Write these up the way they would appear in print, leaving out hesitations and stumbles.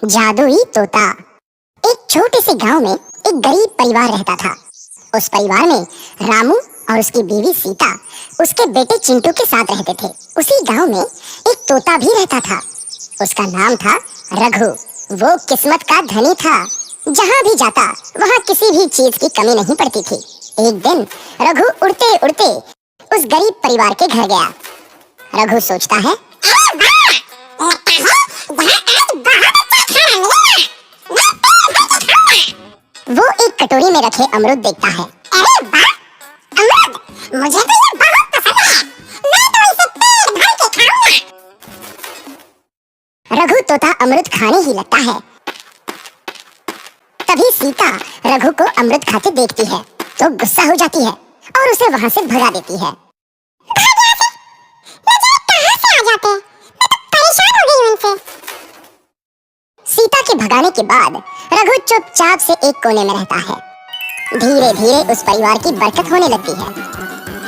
जादुई तोता। एक छोटे से गांव में एक गरीब परिवार रहता था। उस परिवार में रामू और उसकी बीवी सीता उसके बेटे चिंटू के साथ रहते थे। उसी गांव में एक तोता भी रहता था। उसका नाम था रघु। वो किस्मत का धनी था। जहाँ भी जाता वहाँ किसी भी चीज की कमी नहीं पड़ती थी। एक दिन रघु उड़ते उड़ते उस गरीब परिवार के घर गया। रघु सोचता है, वो एक कटोरी में रखे अमरूद देखता है। अरे वाह, अमरूद! मुझे तो ये बहुत पसंद है। मैं तो इसे पेट भर के खाऊंगा। रघु तोता अमरूद खाने ही लगता है। तभी सीता रघु को अमरूद खाते देखती है तो गुस्सा हो जाती है और उसे वहाँ से भगा देती है। सीता के भगाने के बाद रघु चुपचाप से एक कोने में रहता है। धीरे धीरे उस परिवार की बरकत होने लगती है।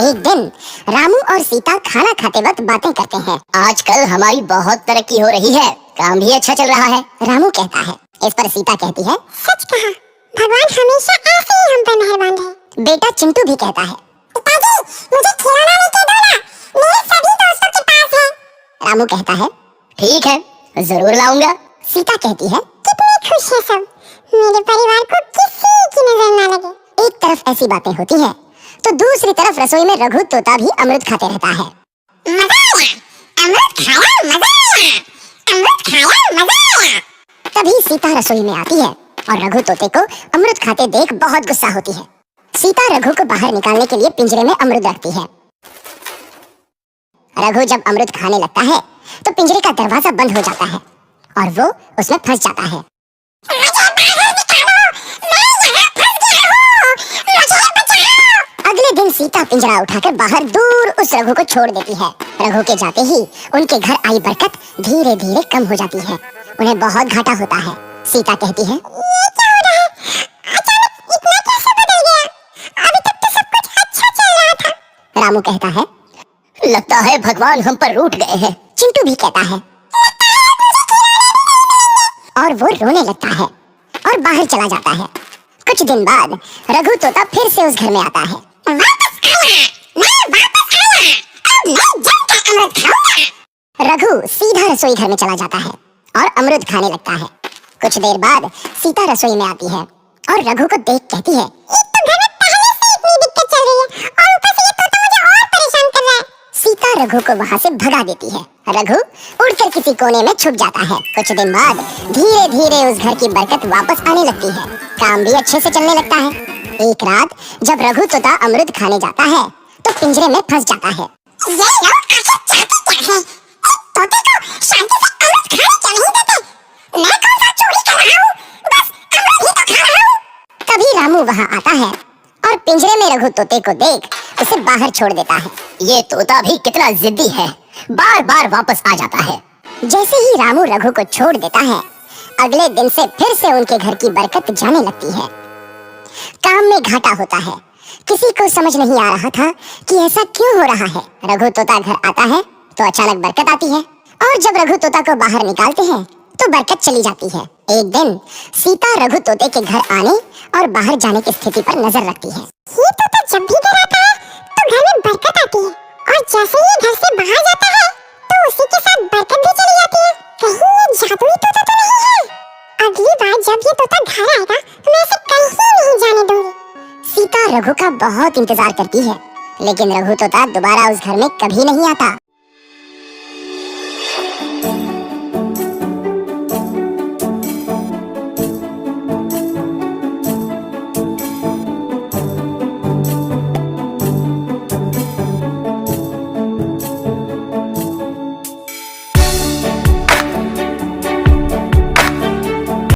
एक दिन रामू और सीता खाना खाते वक्त बातें करते हैं। आजकल हमारी बहुत तरक्की हो रही है, काम भी अच्छा चल रहा है, रामू कहता है। इस पर सीता कहती है, सच कहा, भगवान हमेशा ऐसे ही हम पर मेहरबान है। बेटा चिंटू भी कहता है, पिताजी, मुझे खिलौना लेके दो ना, मेरे सभी दोस्तों के पास है। रामू कहता है, ठीक है, जरूर लाऊंगा। सीता कहती है, कितने खुश है सब, मेरे परिवार को किसी की नजर ना लगे। एक तरफ ऐसी बातें होती हैं, तो दूसरी तरफ रसोई में रघु तोता भी अमरूद खाते रहता है। मजा आया, अमरूद खाया, मजा आया, अमरूद खाया, मजा आया। तभी सीता रसोई में आती है और रघु तोते को अमरूद खाते देख बहुत गुस्सा होती है। सीता रघु को बाहर निकालने के लिए पिंजरे में अमरूद रखती है। रघु जब अमरूद खाने लगता है तो पिंजरे का दरवाजा बंद हो जाता है और वो उसमें फंस जाता है। अगले दिन सीता पिंजरा उठाकर बाहर दूर उस रघु को छोड़ देती है। रघु के जाते ही उनके घर आई बरकत धीरे धीरे कम हो जाती है। उन्हें बहुत घाटा होता है। सीता कहती है, ये क्या हो रहा है? अचानक इतना कैसे बदल गया? अभी तक तो सब कुछ अच्छा चल रहा था। रामू कहता है, लगता है भगवान हम पर रूठ गए हैं। चिंटू भी कहता है, और वो रोने लगता है और बाहर चला जाता है। कुछ दिन बाद रघु तोता फिर से उस घर में आता है। वापस आया, मैं वापस आया, अब मैं जमकर अमरूद खाऊंगा। रघु सीधा रसोई घर में चला जाता है और अमरूद खाने लगता है। कुछ देर बाद सीता रसोई में आती है और रघु को देख कहती है, एक तो घर में पहले से इतनी दिक्कत चल रही है और ऊपर से ये तोता मुझे और परेशान कर रहा है। सीता रघु को वहाँ से भगा देती है। रघु उड़कर किसी कोने में छुप जाता है। कुछ दिन बाद धीरे धीरे उस घर की बरकत वापस आने लगती है। काम भी अच्छे से चलने लगता है। एक रात जब रघु तोता अमरूद खाने जाता है तो पिंजरे में फंस जाता है। ये लोग आखिर चाहते क्या हैं? एक तोते को शांति से अमरूद खाने क्यों नहीं देते? मैं कौन सा चोरी कर रहा हूँ? बस अमरूद ही तो खा रहा हूँ। तभी रामू वहाँ आता है और पिंजरे में रघु तोते को देख उसे बाहर छोड़ देता है। ये तोता भी कितना जिद्दी है, बार बार वापस आ जाता है। जैसे ही रामू रघु को छोड़ देता है, अगले दिन से फिर से उनके घर की बरकत जाने लगती है। काम में घाटा होता है। किसी को समझ नहीं आ रहा था कि ऐसा क्यों हो रहा है। रघु तोता घर आता है तो अचानक बरकत आती है और जब रघु तोता को बाहर निकालते हैं तो बरकत चली जाती है। एक दिन सीता रघु तोते के घर आने और बाहर जाने की स्थिति पर नजर रखती है। ये तोता जब भी घर आता है तो घर में बरकत आती है और जैसे ही घर से बाहर जाता है तो उसी के साथ बरकत भी चली जाती है। कहीं ये जादुई तोता तो नहीं है? अगली बार जब ये तोता घर आएगा तो मैं इसे कहीं नहीं जाने दूंगी। सीता रघु का बहुत इंतजार करती है, लेकिन रघु तोता दोबारा उस घर में कभी नहीं आता।